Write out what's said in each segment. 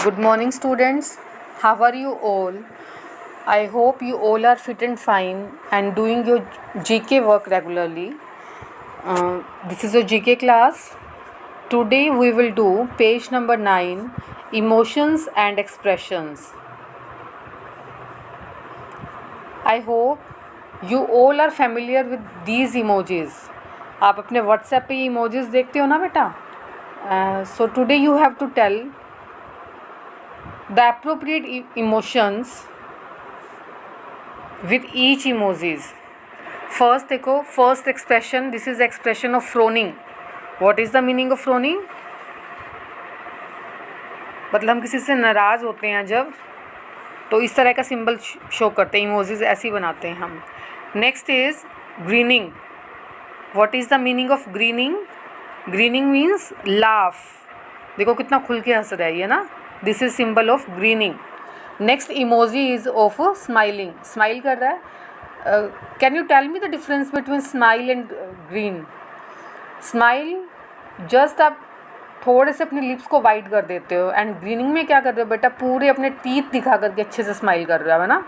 Good morning, students. How are you all? I hope you all are fit and fine and doing your GK work regularly. This is your GK class. Today we will do page number 9, Emotions and Expressions. I hope you all are familiar with these emojis. आप अपने WhatsApp पे emojis देखते हो ना बेटा? So today you have to tell the appropriate emotions with each emojis. First देखो, first expression, this is expression of frowning. What is the meaning of frowning? मतलब हम किसी से नाराज़ होते हैं जब, तो इस तरह का सिंबल शो करते हैं, इमोजीज ऐसे ही बनाते हैं हम. Next is grinning. What is the meaning of grinning? Grinning means laugh. देखो कितना खुल के हंस रहा है ये ना. This is symbol of grinning. Next emoji is of smiling. Smile कर रहा है. Can you tell me the difference between smile and grin? Smile just आप थोड़े से अपने लिप्स को वाइट कर देते हो, एंड ग्रीनिंग में क्या कर रहे हो बेटा, पूरे अपने टीथ दिखा करके अच्छे से स्माइल कर रहा है ना.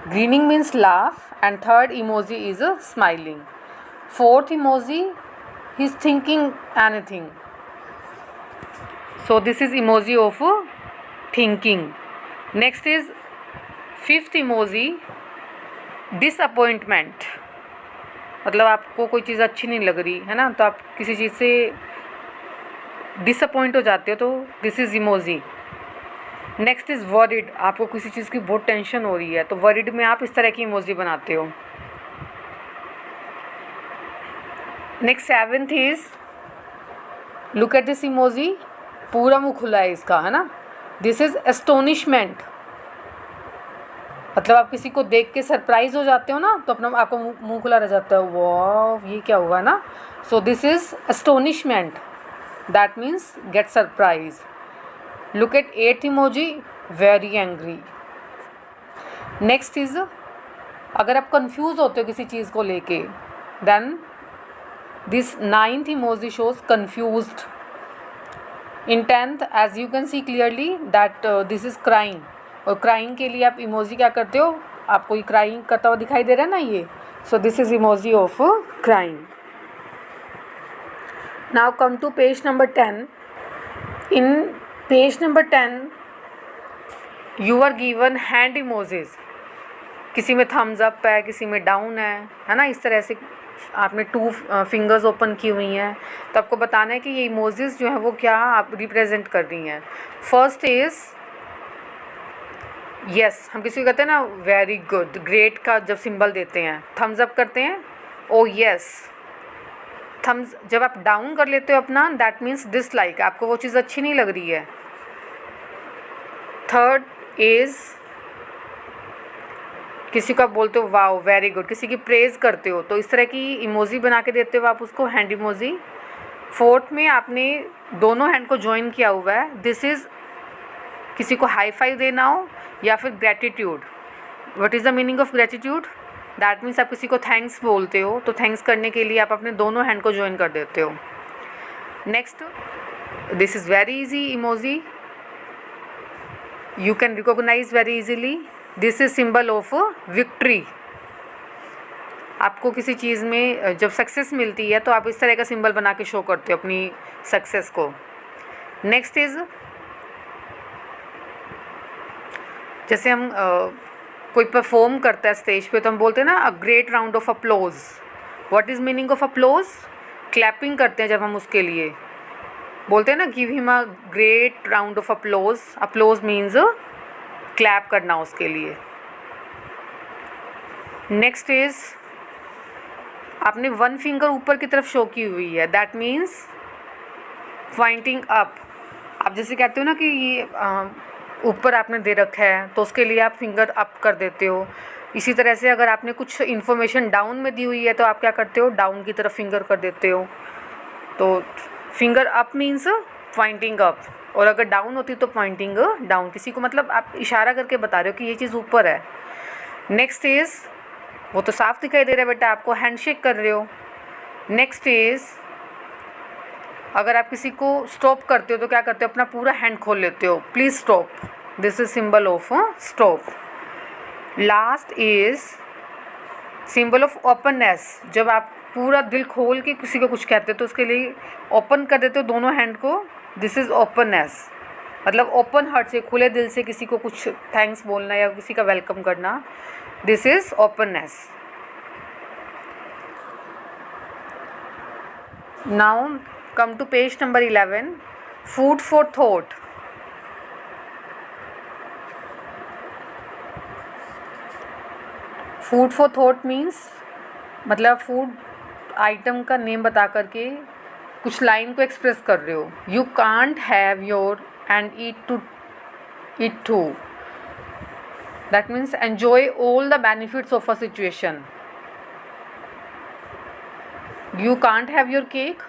Grinning means laugh. And third emoji is smiling. Fourth emoji he is thinking anything. So this is emoji of thinking. Next is fifth emoji disappointment. मतलब आपको कोई चीज़ अच्छी नहीं लग रही है ना, तो आप किसी चीज़ से डिसअपॉइंट हो जाते हो, तो this is emoji. Next is worried. आपको किसी चीज़ की बहुत टेंशन हो रही है, तो वरीड में आप इस तरह की इमोजी बनाते हो. Next seventh is, look at this emoji. पूरा मुंह खुला है इसका, है ना. This is astonishment. मतलब आप किसी को देख के सरप्राइज हो जाते हो ना, तो अपना आपका मुंह खुला रह जाता है, वाह ये क्या हुआ ना. So this is astonishment. That means get surprise. Look at eighth emoji, very angry. Next is, अगर आप कंफ्यूज होते हो किसी चीज़ को लेके, then this ninth emoji shows confused. In tenth, as you can see clearly that this is crying. और crying के लिए आप इमोजी क्या करते हो, आपको ये क्राइंग करता हुआ दिखाई दे रहा है ना ये. So this is emoji of crying. Now come to page number 10. In page number 10 you are given hand emojis. किसी में थम्स अप है, किसी में डाउन है ना. इस तरह से आपने 2 फिंगर्स ओपन की हुई हैं, तो आपको बताना है कि ये इमोजीज जो है वो क्या आप रिप्रेजेंट कर रही हैं. First is yes. हम किसी को कहते हैं ना वेरी गुड, ग्रेट का जब सिंबल देते हैं, थम्स अप करते हैं, ओ यस. थम्स जब आप डाउन कर लेते हो अपना, दैट मीन्स डिसलाइक, आपको वो चीज़ अच्छी नहीं लग रही है. थर्ड इज़, किसी को आप बोलते हो वाओ वेरी गुड, किसी की प्रेज़ करते हो, तो इस तरह की इमोजी बना के देते हो आप उसको, हैंड इमोजी. फोर्थ में आपने दोनों हैंड को ज्वाइन किया हुआ है. दिस इज़ किसी को हाई फाइव देना हो या फिर gratitude. What is the meaning of gratitude? That means आप किसी को थैंक्स बोलते हो, तो थैंक्स करने के लिए आप अपने दोनों हैंड को ज्वाइन कर देते हो. Next, this is very easy emoji. You can recognise very easily. This is symbol of victory. आपको किसी चीज़ में जब सक्सेस मिलती है, तो आप इस तरह का सिंबल बना के शो करते हो अपनी सक्सेस को. नेक्स्ट इज़, जैसे हम कोई परफॉर्म करता है स्टेज पे, तो हम बोलते हैं ना a great round of applause. What is meaning of applause? Clapping करते हैं जब हम उसके लिए, बोलते हैं ना give him a great round of applause. Applause means clap करना उसके लिए. नेक्स्ट इज़, आपने 1 फिंगर ऊपर की तरफ शो की हुई है, दैट मीन्स पॉइंटिंग अप. आप जैसे कहते हो ना कि ये ऊपर आपने दे रखा है, तो उसके लिए आप फिंगर अप कर देते हो. इसी तरह से अगर आपने कुछ इन्फॉर्मेशन डाउन में दी हुई है, तो आप क्या करते हो, डाउन की तरफ फिंगर कर देते हो. तो finger up means pointing up, और अगर डाउन होती तो पॉइंटिंग डाउन. किसी को मतलब आप इशारा करके बता रहे हो कि ये चीज़ ऊपर है. नेक्स्ट इज़, वो तो साफ दिखाई दे रहा है बेटा, आपको हैंडशेक कर रहे हो. नेक्स्ट इज़ अगर आप किसी को स्टॉप करते हो तो क्या करते हो, अपना पूरा हैंड खोल लेते हो, please stop, this is symbol of stop. Last is symbol of openness. जब आप पूरा दिल खोल के किसी को कुछ कहते हो तो उसके लिए ओपन कर देते हो दोनों हैंड को, दिस इज़ ओपननेस. मतलब ओपन हार्ट से, खुले दिल से किसी को कुछ थैंक्स बोलना या किसी का वेलकम करना, this is openness. Now come to page number 11, food for thought. Food for thought means मतलब फूड आइटम का नेम बता करके कुछ लाइन को एक्सप्रेस कर रहे हो. You can't have your and eat too. That means enjoy all the benefits of a situation. You can't have your cake,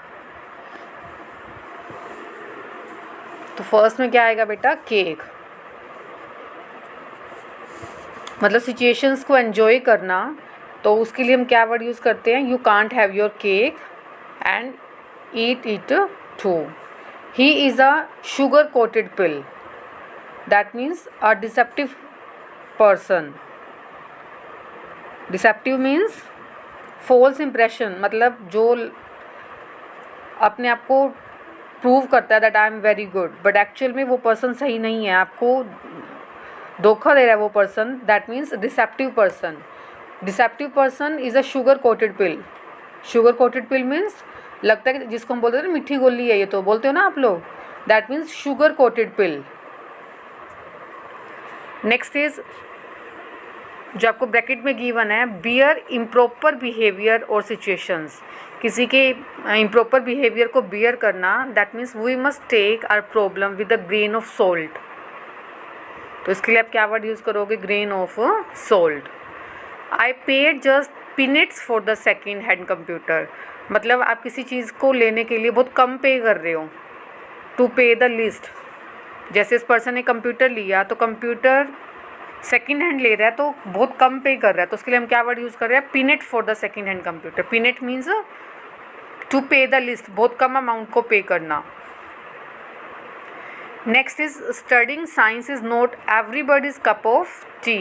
तो फर्स्ट में क्या आएगा बेटा, केक. मतलब सिचुएशंस को एन्जॉय करना, तो उसके लिए हम क्या वर्ड यूज़ करते हैं, you can't have your cake and eat it too. He is a sugar coated pill. That means a deceptive person. Deceptive means false impression, मतलब जो अपने आप को प्रूव करता है that I am very good, but actual में वो person सही नहीं है, आपको धोखा दे रहा है वो person. That means deceptive person. Deceptive person is a sugar coated pill. Sugar coated pill means लगता है कि जिसको हम बोलते हैं ना मीठी गोली है ये, तो बोलते हो ना आप लोग, that means sugar coated pill. Next is जो आपको ब्रैकेट में गिवन है, बियर इम्प्रॉपर बिहेवियर और सिचुएशंस. किसी के इम्प्रॉपर बिहेवियर को बियर करना, that means we must take our problem with a grain of salt. तो इसके लिए आप क्या वर्ड यूज़ करोगे, grain of salt. I paid just peanuts for the second hand computer. मतलब आप किसी चीज़ को लेने के लिए बहुत कम पे कर रहे हो. To pay the list. जैसे इस पर्सन ने कंप्यूटर लिया तो कंप्यूटर सेकेंड हैंड ले रहा है तो बहुत कम पे कर रहा है, तो उसके लिए हम क्या वर्ड यूज़ कर रहे हैं, peanut for the second hand computer. Peanut means to pay the least, बहुत कम अमाउंट को पे करना. Next is studying science is not everybody's cup of tea.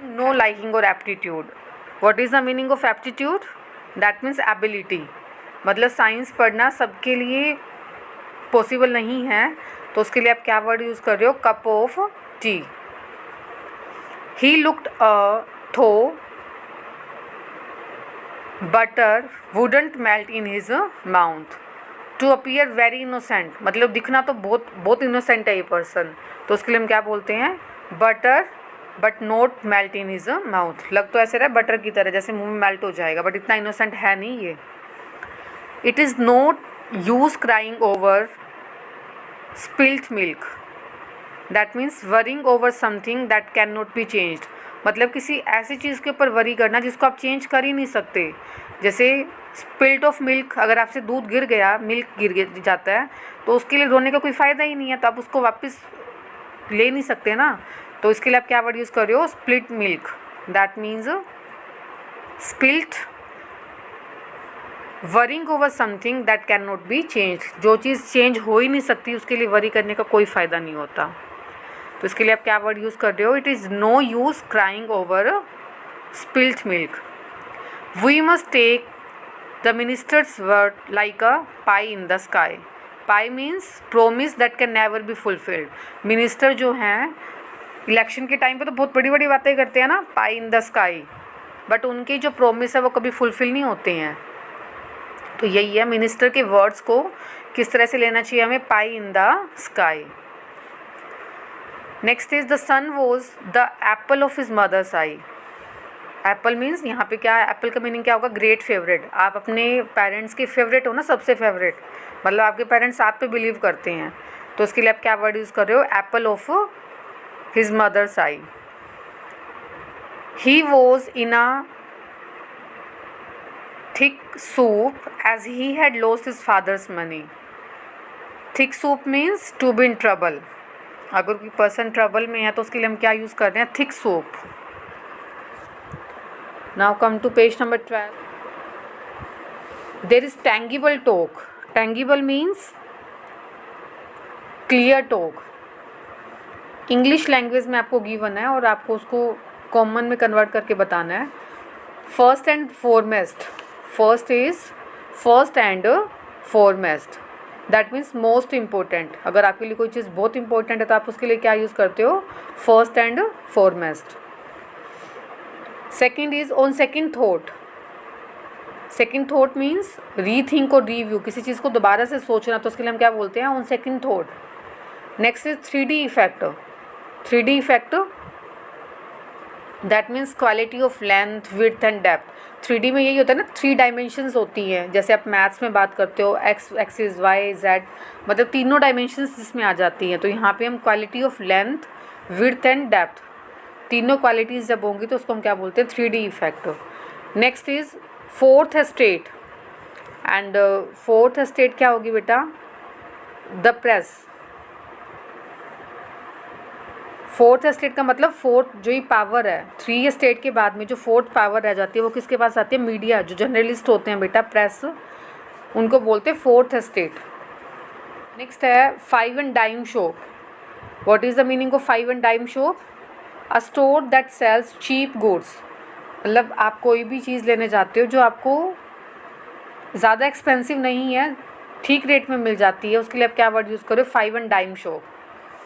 No liking और aptitude. What is the meaning of aptitude, that means ability. मतलब science पढ़ना सबके लिए possible नहीं है, तो उसके लिए आप क्या वर्ड यूज़ कर रहे हो, cup of tea. He looked though butter wouldn't melt in his mouth. To appear very innocent, मतलब दिखना तो बहुत इनोसेंट है ये पर्सन, तो उसके लिए हम क्या बोलते हैं, butter but not melt in his mouth. लग तो ऐसे रहा है बटर की तरह, जैसे मुंह में मेल्ट हो जाएगा, बट इतना इनोसेंट है नहीं ये. It is not use crying over spilt milk. That means worrying over something that can not be changed. मतलब किसी ऐसी चीज़ के ऊपर वरी करना जिसको आप चेंज कर ही नहीं सकते. जैसे स्पिल्ट ऑफ मिल्क, अगर आपसे दूध गिर गया, मिल्क गिर जाता है, तो उसके लिए रोने का कोई फ़ायदा ही नहीं है, तो आप उसको वापस ले नहीं सकते ना. तो इसके लिए आप क्या वर्ड यूज़ कर रहे हो, split milk. That means spilt worrying over something that can not be change. जो चीज़ चेंज हो ही नहीं सकती उसके लिए वरी करने का कोई फ़ायदा नहीं होता. तो इसके लिए आप क्या वर्ड यूज़ कर रहे हो, it is no use crying over spilt milk. We must take the minister's word like a pie in the sky. Pie means promise that can never be fulfilled. Minister जो हैं election के time पे तो बहुत बड़ी बड़ी बातें करते हैं ना, पाई इन द स्काई, बट उनके जो प्रोमिस है वो कभी फुलफिल नहीं होते हैं. तो यही है, मिनिस्टर के वर्ड्स को किस तरह से लेना चाहिए हमें, pie in the sky. Next is the son was the apple of his mother's eye. Apple means यहाँ पे क्या है, एप्पल का मीनिंग क्या होगा, ग्रेट फेवरेट. आप अपने पेरेंट्स के फेवरेट हो ना, सबसे फेवरेट, मतलब आपके पेरेंट्स आप पे बिलीव करते हैं, तो उसके लिए आप क्या वर्ड यूज़ कर रहे हो, apple of his mother's eye. He was in a thick soup as he had lost his father's money. Thick soup means to be in trouble. अगर कोई पर्सन ट्रबल में है तो उसके लिए हम क्या यूज़ कर रहे हैं, thick soup. Now come to page number 12. There is tangible talk. Tangible means clear talk. English language में आपको गिवन है और आपको उसको कॉमन में कन्वर्ट करके बताना है। First and foremost, first is first and foremost, that means most important. अगर आपके लिए कोई चीज़ बहुत इंपॉर्टेंट है तो आप उसके लिए क्या यूज़ करते हो, first and foremost. Second is on second thought. Second thought means rethink और रिव्यू, किसी चीज़ को दोबारा से सोचना, तो उसके लिए हम क्या बोलते हैं, on second thought. Next is 3D effect. 3D effect that means quality of length, width and depth. 3D में यही होता है ना, 3 डायमेंशंस होती हैं। जैसे आप मैथ्स में बात करते हो, एक्स एक्सिस, वाई जेड, मतलब तीनों डायमेंशंस जिसमें आ जाती हैं। तो यहाँ पे हम quality of length, width and depth, तीनों क्वालिटीज़ जब होंगी तो उसको हम क्या बोलते हैं, 3D effect. Next is fourth state, and fourth state क्या होगी बेटा, द प्रेस। फोर्थ स्टेट का मतलब फोर्थ जो ही पावर है, 3 स्टेट के बाद में जो फोर्थ पावर रह जाती है वो किसके पास आती है, मीडिया। जो जर्नलिस्ट होते हैं बेटा, प्रेस, उनको बोलते हैं फोर्थ स्टेट। नेक्स्ट है 5 and dime shop। What is the meaning of 5 and dime shop? A store that sells cheap goods. मतलब आप कोई भी चीज़ लेने जाते हो जो आपको ज़्यादा एक्सपेंसिव नहीं है, ठीक रेट में मिल जाती है, उसके लिए आप क्या वर्ड यूज़ करो, 5 and dime shop।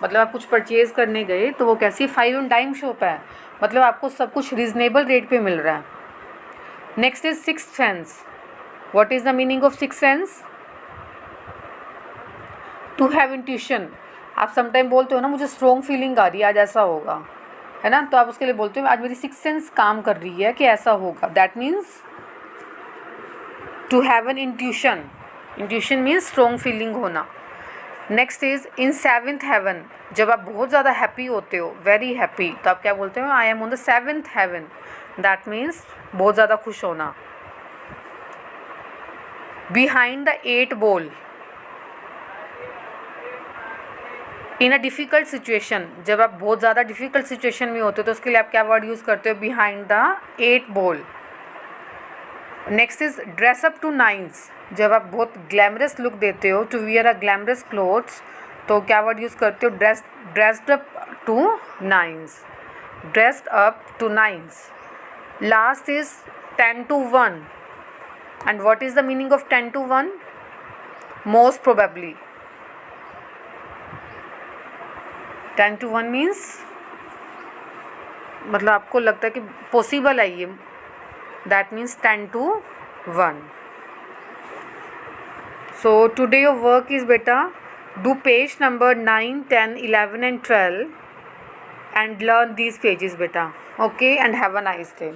मतलब आप कुछ परचेज़ करने गए तो वो कैसी 5 and dime shop है, मतलब आपको सब कुछ रीज़नेबल रेट पे मिल रहा है। Next is sixth sense. What is the meaning of sixth sense? To have intuition. आप समटाइम बोलते हो ना, मुझे स्ट्रॉन्ग फीलिंग आ रही है आज ऐसा होगा, है ना, तो आप उसके लिए बोलते हो आज मेरी सिक्स्थ सेंस काम कर रही है कि ऐसा होगा। That means to have an intuition. Intuition means strong feeling होना। Next is in seventh heaven. जब आप बहुत ज़्यादा हैप्पी होते हो, वेरी हैप्पी, तो आप क्या बोलते हो, I am on the seventh heaven. That means बहुत ज़्यादा खुश होना। Behind the 8 ball. In a difficult situation, जब आप बहुत ज़्यादा डिफ़िकल्ट सिचुएशन में होते हो तो उसके लिए आप क्या वर्ड यूज़ करते हो, behind the 8 ball. Next is dress up to nines. जब आप बहुत ग्लैमरस लुक देते हो, to wear a glamorous clothes, तो क्या वर्ड यूज़ करते हो, dressed up to nines. Dressed up to nines. Last is 10 to 1। And what is the meaning of 10 to 1? Most probably. 10 to 1 means मतलब आपको लगता है कि पॉसिबल है ये, that means 10 to 1। So today your work is beta, do page number 9, 10, 11 and 12 and learn these pages beta. Okay, and have a nice day.